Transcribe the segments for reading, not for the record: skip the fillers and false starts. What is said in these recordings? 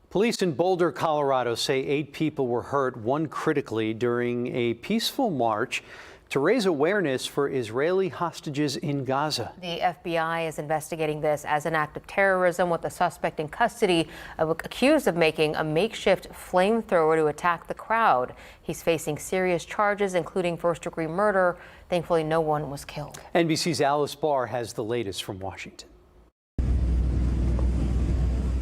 Police in Boulder, Colorado say 8 people were hurt, 1 critically, during a peaceful march to raise awareness for Israeli hostages in Gaza. The FBI is investigating this as an act of terrorism, with the suspect in custody accused of making a makeshift flamethrower to attack the crowd. He's facing serious charges, including first-degree murder. Thankfully, no one was killed. NBC's Alice Barr has the latest from Washington.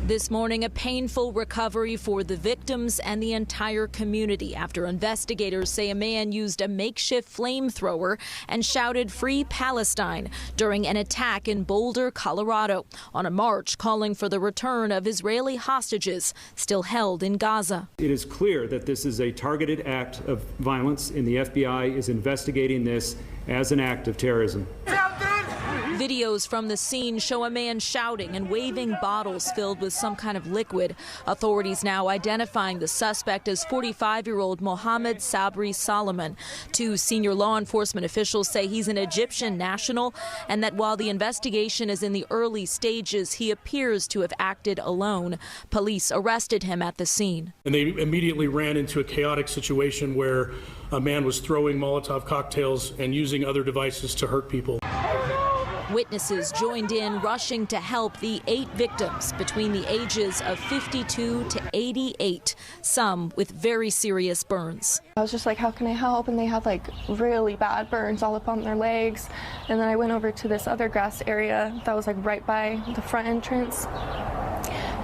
This morning, a painful recovery for the victims and the entire community after investigators say a man used a makeshift flamethrower and shouted "Free Palestine" during an attack in Boulder, Colorado, on a march calling for the return of Israeli hostages still held in Gaza. It is clear that this is a targeted act of violence, and the FBI is investigating this as an act of terrorism. Videos from the scene show a man shouting and waving bottles filled with some kind of liquid. Authorities now identifying the suspect as 45-year-old Mohammed Sabri Solomon. 2 senior law enforcement officials say he's an Egyptian national and that while the investigation is in the early stages, he appears to have acted alone. Police arrested him at the scene. And they immediately ran into a chaotic situation where a man was throwing Molotov cocktails and using other devices to hurt people. Witnesses joined in, rushing to help the 8 victims between the ages of 52 to 88, some with very serious burns. I was just like, how can I help? And they had like really bad burns all up on their legs. And then I went over to this other grass area that was like right by the front entrance.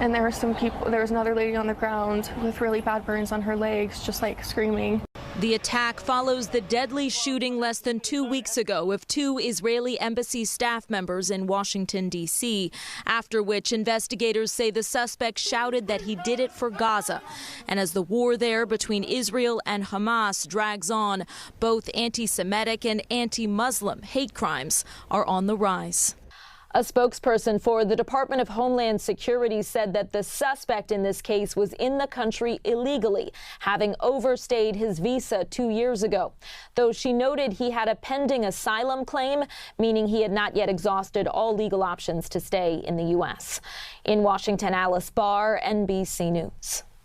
And there were some people, there was another lady on the ground with really bad burns on her legs, just like screaming. The attack follows the deadly shooting less than 2 weeks ago of 2 Israeli embassy staff members in Washington, D.C., after which investigators say the suspect shouted that he did it for Gaza. And as the war there between Israel and Hamas drags on, both anti-Semitic and anti-Muslim hate crimes are on the rise. A spokesperson for the Department of Homeland Security said that the suspect in this case was in the country illegally, having overstayed his visa 2 years ago. Though she noted he had a pending asylum claim, meaning he had not yet exhausted all legal options to stay in the U.S. In Washington, Alice Barr, NBC News.